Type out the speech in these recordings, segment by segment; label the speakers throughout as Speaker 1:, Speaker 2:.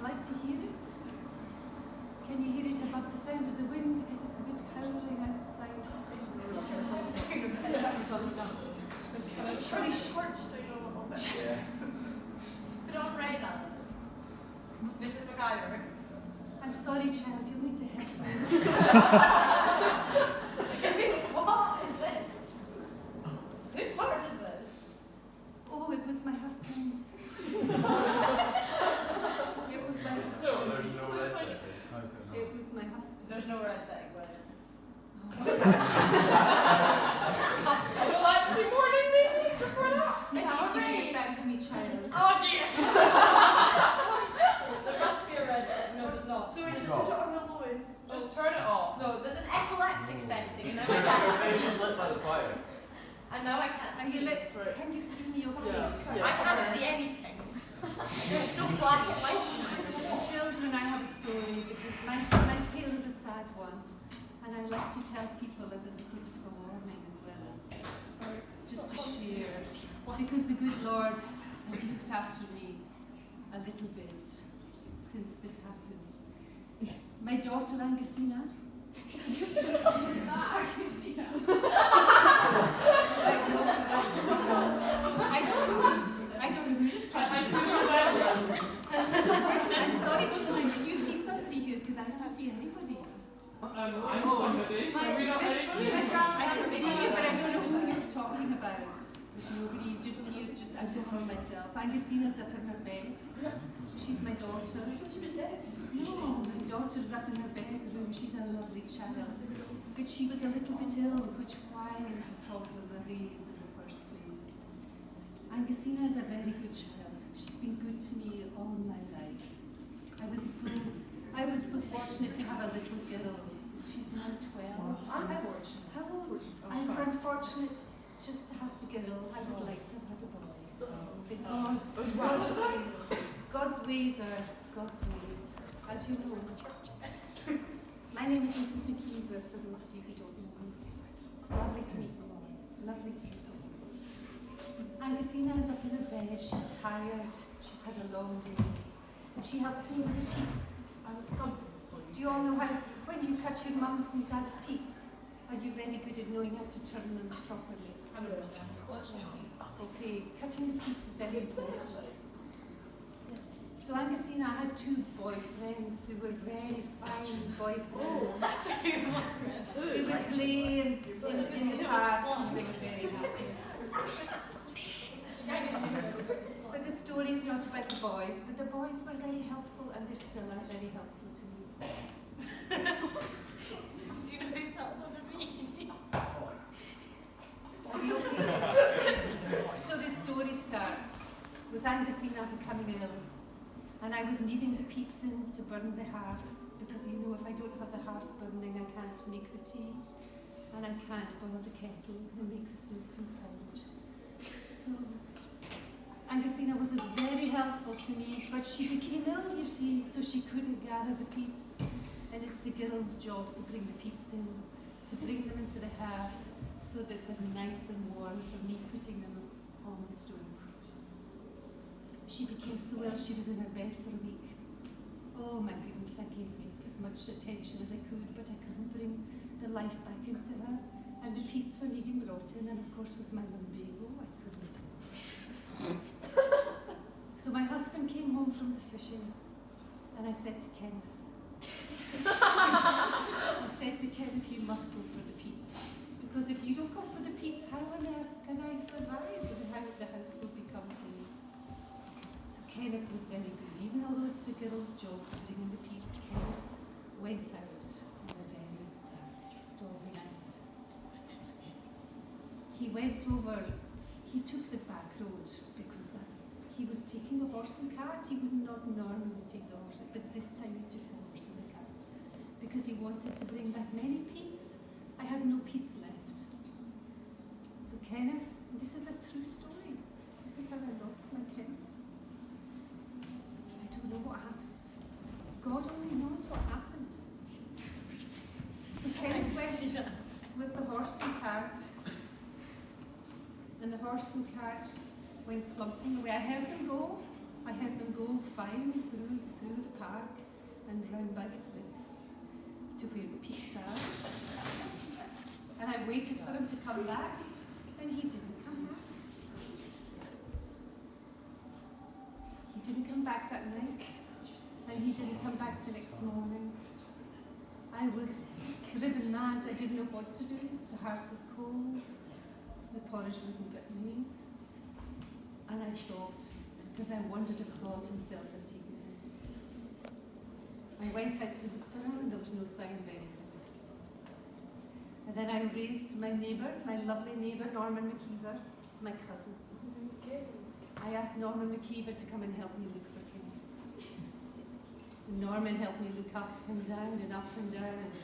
Speaker 1: like to hear it? Can you hear it above the sound of the wind? Because it's a bit howling outside.
Speaker 2: Really short string a little bit.
Speaker 3: Yeah.
Speaker 2: Put on red, Alison. Mrs. McIver.
Speaker 1: I'm sorry, child, you'll need to help me.
Speaker 2: What is this? Whose torch is this?
Speaker 1: Oh, it was my husband's. It was my husband's.
Speaker 3: So there's no red setting.
Speaker 1: It was my husband.
Speaker 2: There's no red setting, but
Speaker 4: Well, that's the morning meeting before that.
Speaker 1: Maybe if you give it back to me, child.
Speaker 2: oh jeez! There must be a red setting. No, there's not.
Speaker 4: So we just put it on the lowest.
Speaker 2: Just turn it off. No, there's an epileptic setting, and now I
Speaker 3: Her
Speaker 2: can't
Speaker 3: face
Speaker 2: see.
Speaker 3: is lit by the fire.
Speaker 2: And now I can't
Speaker 1: Are
Speaker 2: see.
Speaker 1: you lit? Can you see me okay?
Speaker 4: Yeah.
Speaker 2: I can't see anything. There's no flash of lights.
Speaker 1: So children, I have a story because my tale is a sad one. And I like to tell people as a little bit of a warning as well as just to share. Because the good Lord has looked after me a little bit since this happened. My daughter Angusina. I don't know who this person is. I'm sorry, children, can you see somebody here? Because I don't see anybody.
Speaker 4: I'm somebody. Are we not anybody?
Speaker 1: I can see you, but I don't know who you're talking about. There's nobody just here, I'm just on myself. Angusina's up in her bed. She's my daughter. She was dead. No, my daughter's up in her bedroom. She's a lovely child. But she was a little bit ill, which why is the problem arose in the first place. Angusina is a very good child. She's been good to me all my life. I was so fortunate to have a little girl. She's now 12. Unfortunate. How old? I was unfortunate just to have the girl. I would like to have had a boy. But God's ways are God's ways, as you know. My name is Mrs. McIver, for those of you who don't know me. It's lovely to meet you all. Lovely to meet you. Angusina is up in her bed. She's tired. She's had a long day. She helps me with the peats. Do you all know how, when you cut your mum's and dad's peats, are you very good at knowing how to turn them properly?
Speaker 2: 100%.
Speaker 1: Okay, cutting the peats is very important. So Angusina had two boyfriends who were very fine boyfriends. They would play in the park and they were very happy. But the story is not about the boys, but the boys were very helpful and they still are very helpful to me.
Speaker 2: Do you know who helpful to me?
Speaker 1: Are we okay? So the story starts with Angusina becoming ill. And I was needing the peats in to burn the hearth, because you know if I don't have the hearth burning I can't make the tea, and I can't boil the kettle and make the soup and porridge. So Angusina was very helpful to me, but she became ill, you see, so she couldn't gather the peats. And it's the girl's job to bring the peats in, to bring them into the hearth, so that they're nice and warm for me putting them on the stove. She became so ill she was in her bed for a week. Oh my goodness, I gave as much attention as I could, but I couldn't bring the life back into her. And the peats were needing rotten, and of course with my lumbago, I couldn't. So my husband came home from the fishing, and I said to Kenneth, you must go for the peats. Because if you don't go for the peats, how on earth can I survive? And how the house will become clean? Kenneth was very good, even although it's the girl's job to bring in the peats. Kenneth went out on a very dark, stormy night. He went over, he took the back road because he was taking the horse and cart. He would not normally take the horse, but this time he took the horse and the cart because he wanted to bring back many peats. I had no peats left. So Kenneth, this is a true story. This is how I lost my Kenneth. I don't know what happened. God only knows what happened. So Kenneth went with the horse and cart, and the horse and cart went clumping away. I heard them go fine through the path. and round by the cliffs to where the peats are. And I waited for him to come back, and he didn't come back. He didn't come back that night, and he didn't come back the next morning. I was driven mad. I didn't know what to do. The hearth was cold. The porridge wouldn't get made. And I sobbed because I wondered if God himself had taken him. I went out to look for him, and there was no sign of anything. And then I raised my neighbour, my lovely neighbour, Norman McKeever. He's my cousin. I asked Norman McKeever to come and help me look for Kenneth. Norman helped me look up and down, and there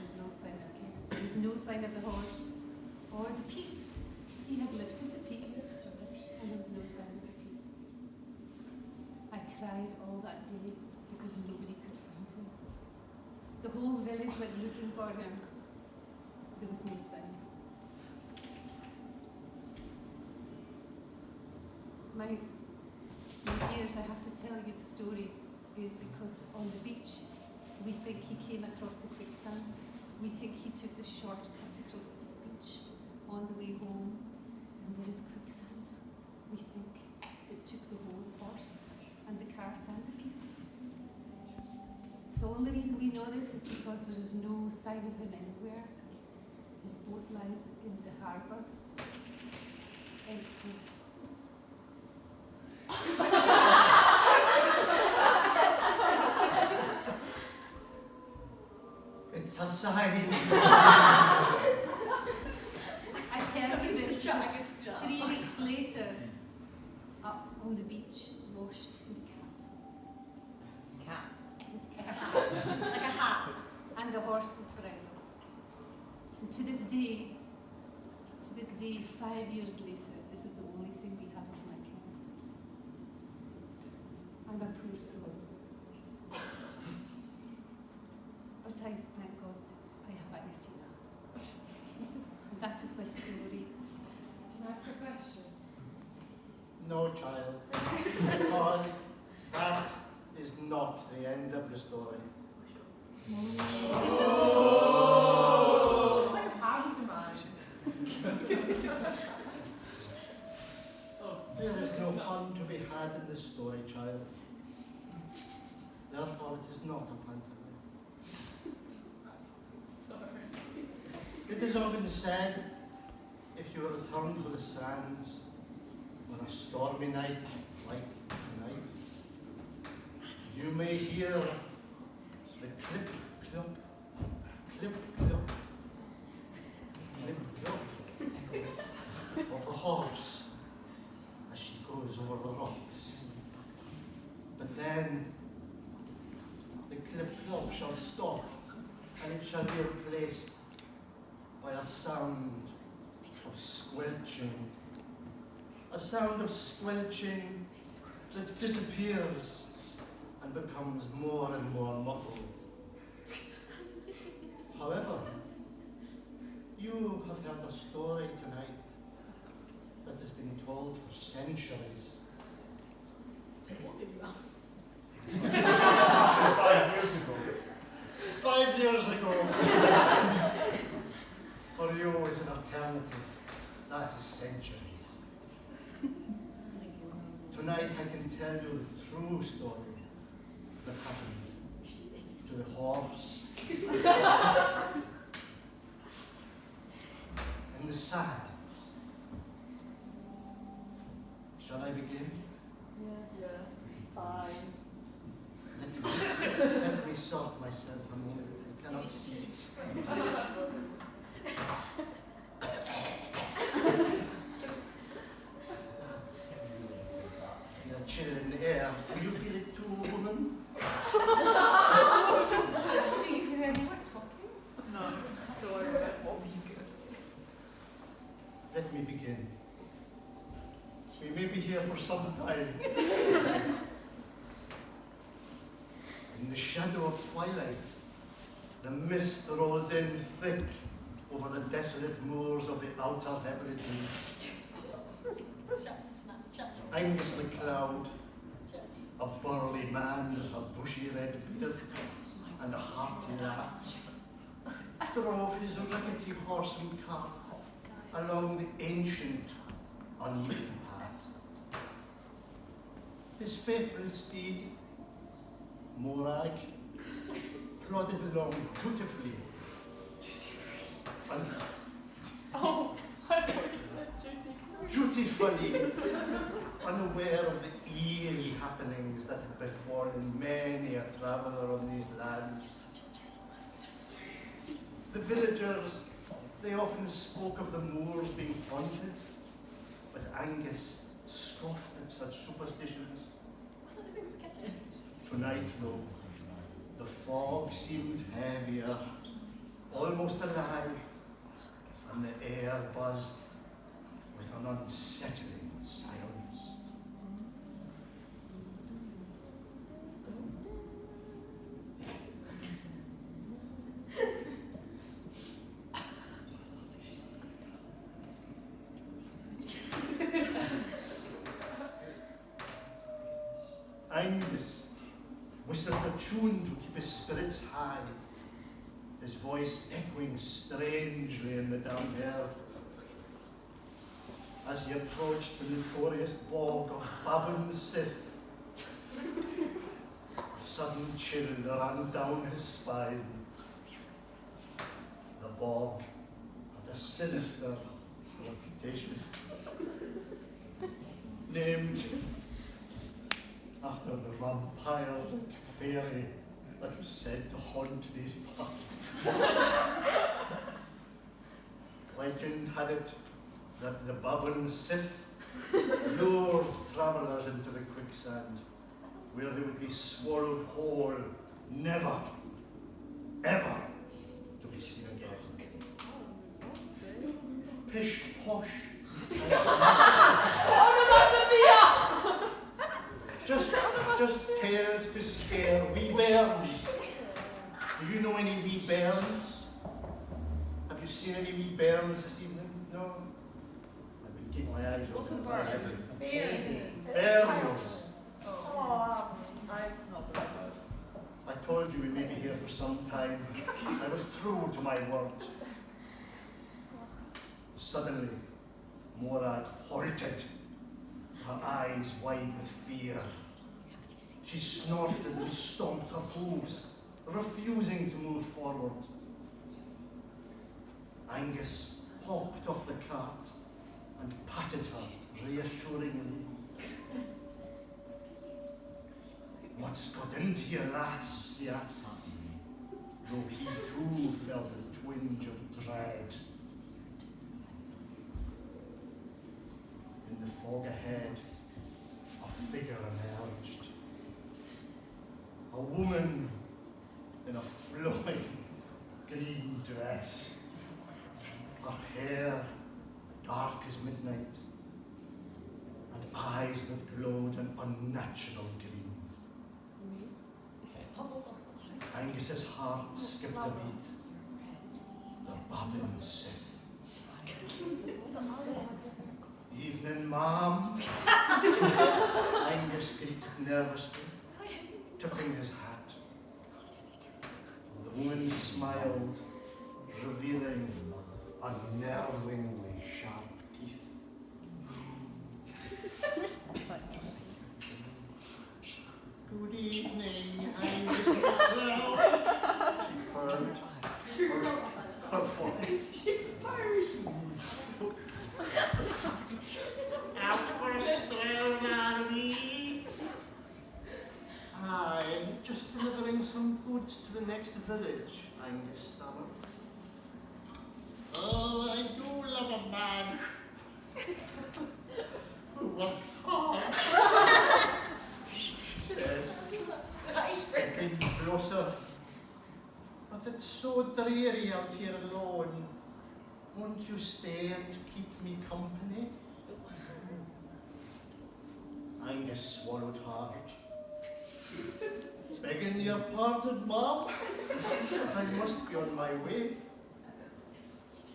Speaker 1: was no sign of Kenneth. There was no sign of the horse or the peats. He had lifted the peats, and there was no sign of the peats. I cried all that day because nobody could find him. The whole village went looking for him. There was no sign. My dears, I have to tell you the story is because on the beach we think he came across the quicksand. We think he took the shortcut across the beach on the way home, and there is quicksand. We think it took the whole horse and the cart and the peats. The only reason we know this is because there is no sign of him anywhere. His boat lies in the harbour, empty.
Speaker 5: It's a sign.
Speaker 1: I tell you that 3 weeks later, up on the beach, washed his cap. His cap. Like a hat. And the horse's bridle. And to this day, 5 years later, this is the only thing we have of my Kenneth. I'm a poor soul. But I thank God that I have Agasina. And that is my story.
Speaker 4: Can I ask a question?
Speaker 5: No, child, because that is not the end of the story.
Speaker 4: It's like a pantomime.
Speaker 5: There is no fun to be had in this story, child. Therefore, it is not a pantomime. It is often said, if you return to the sands on a stormy night like tonight, you may hear the clip, clop, clip, clop, clip, clop of the horse as she goes over the rocks. But then the clip, clop shall stop, and it shall be replaced by a sound of squelching. A sound of squelching that disappears and becomes more and more muffled. However, you have heard a story tonight that has been told for centuries.
Speaker 3: 5 years ago.
Speaker 5: 5 years ago. For you is an eternity. That is centuries. Tonight I can tell you the true story that happened to the horse and the sand. Shall I begin?
Speaker 4: Yeah. Fine.
Speaker 5: Let me sort myself a moment. I cannot see. Feel a chill in the air. Do you feel it too, woman?
Speaker 1: Do you hear anyone talking?
Speaker 4: No, don't worry about it. What we can see.
Speaker 5: Let me begin. We may be here for some time. In the shadow of twilight, the mist rolled in thick over the desolate moors of the Outer Hebrides. Angus MacLeod, a burly man with a bushy red beard and a hearty laugh, drove his rickety horse and cart along the ancient, uneven path. His faithful steed, Morag, plodded along dutifully, and
Speaker 4: Oh, I thought you said duty.
Speaker 5: dutifully unaware of the eerie happenings that had befallen many a traveller on these lands. The villagers, they often spoke of the moors being haunted, but Angus scoffed at such superstitions. Tonight, though, the fog seemed heavier, almost alive, and the air buzzed with an unsettling silence. Angus whistled a tune to keep his spirits high, his voice echoing strangely in the damp air. As he approached the notorious bog of Babin Sith, a sudden chill ran down his spine. The bog had a sinister reputation, named after the vampire-like fairy that was said to haunt these parts. Legend had it that the Babin Sith lured travellers into the quicksand, where they would be swallowed whole, never, ever to be seen again. Pish posh. Just tales to scare wee bairns. Do you know any wee bairns? Have you seen any wee bairns this evening? No? I would keep my eyes open. Bairns.
Speaker 2: Oh, I'm not the right word.
Speaker 5: I told you we may be here for some time. I was true to my word. Suddenly, Morag halted, her eyes wide with fear. She snorted and stomped her hooves, refusing to move forward. Angus hopped off the cart and patted her reassuringly. What's got into you, lass? He asked, though he too felt a twinge of dread. In the fog ahead, a figure emerged. A woman in a flowing green dress, her hair dark as midnight, and eyes that glowed an unnatural green. Angus's heart skipped a beat. The Babin Sith. Evening, ma'am. Angus greeted nervously, tipping his hat. The woman smiled, revealing unnervingly sharp teeth. Good evening, Angus. She purred. Her voice. Out for a stroll, Marmy. Aye, just delivering some goods to the next village, Angus stammered. Oh, I do love a man who works hard, she said, stepping closer. But it's so dreary out here alone. Won't you stay and keep me company? Angus swallowed hard. Begging your pardon, ma'am, but I must be on my way.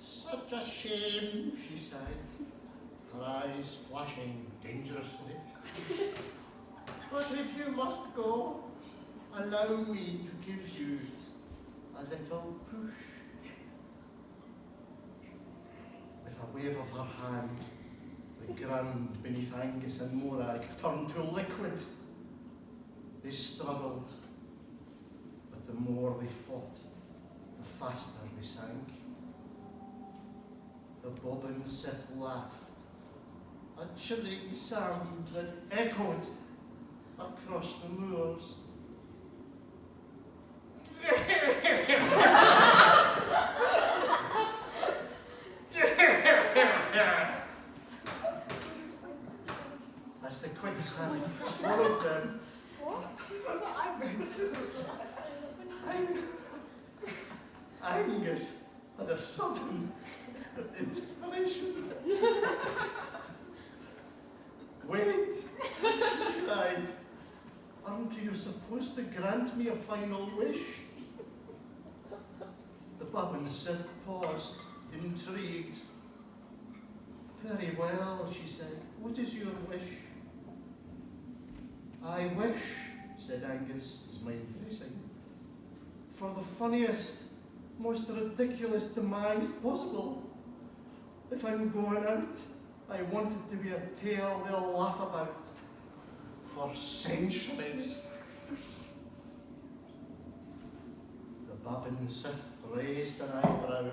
Speaker 5: Such a shame, she sighed, her eyes flashing dangerously. But if you must go, allow me to give you a little push. With a wave of her hand, the ground beneath Angus and Morag turned to liquid. They struggled, but the more they fought, the faster they sank. The bobbin Sith laughed, a chilling sound that echoed across the moors. As the quicksand swallowed them, Angus had a sudden inspiration. Wait, he cried. Aren't you supposed to grant me a final wish? The Bobbin Sith paused, intrigued. Very well, she said. What is your wish? I wish, said Angus, his mind racing, for the funniest, most ridiculous demise possible. If I'm going out, I want it to be a tale they'll laugh about for centuries. The Bobbin Sith raised an eyebrow,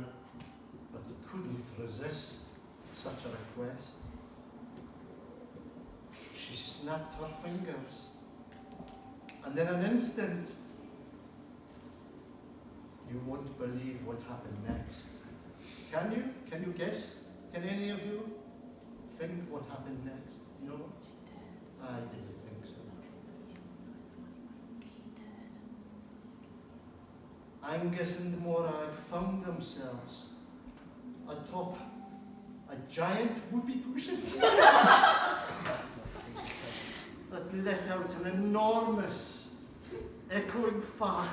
Speaker 5: but couldn't resist such a request. She snapped her fingers, and in an instant, you won't believe what happened next. Can you? Can you guess? Can any of you think what happened next? No? I didn't think so. Angus and Morag found themselves atop a giant whoopee cushion that let out an enormous, echoing fart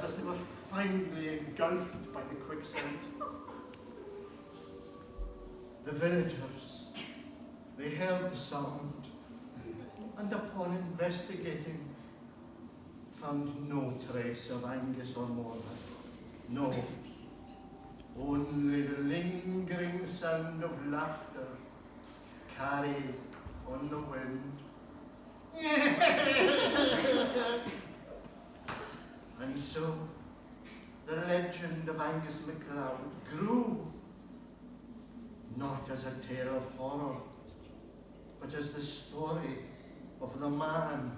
Speaker 5: as they were finally engulfed by the quicksand. The villagers, they heard the sound, and upon investigating, found no trace of Angus or Morag. No, only the lingering sound of laughter carried on the wind. And so, the legend of Angus MacLeod grew, not as a tale of horror, but as the story of the man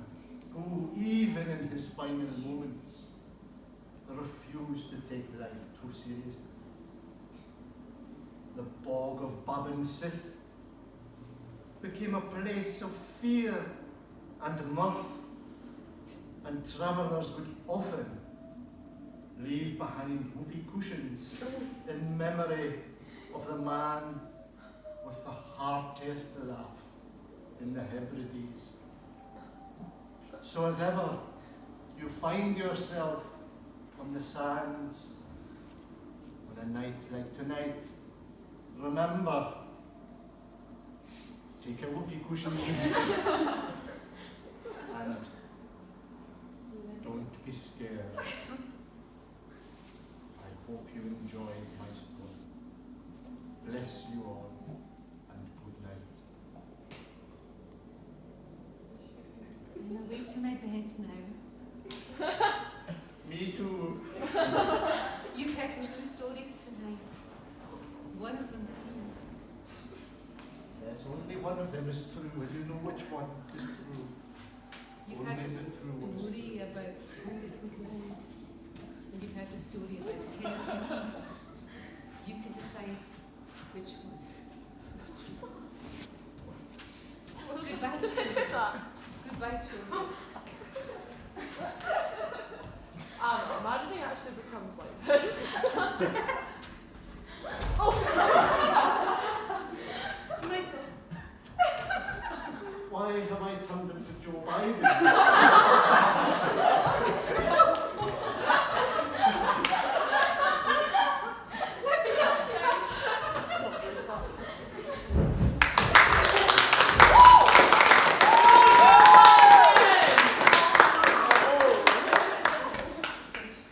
Speaker 5: who, even in his final moments, refused to take life too seriously. The bog of Bobbin Sith became a place of fear and mirth, and travellers would often leave behind whoopee cushions in memory of the man with the heartiest laugh in the Hebrides. So if ever you find yourself on the sands on a night like tonight, remember, take a whoopee cushion and don't be scared. I hope you enjoyed my story. Bless you all, and good night.
Speaker 1: I'm awake to my bed now.
Speaker 5: Me too.
Speaker 1: You've heard 2 stories tonight. One of them true.
Speaker 5: Yes, only one of them is true, and you know which one is true.
Speaker 1: You've
Speaker 5: Only
Speaker 1: heard a
Speaker 5: the true ones.
Speaker 1: story about Angus MacLeod, and you've heard a story about Kenneth MacLeod. You can decide which one is true. Goodbye, children. Goodbye, children.
Speaker 4: I don't know, imagine he actually becomes like this.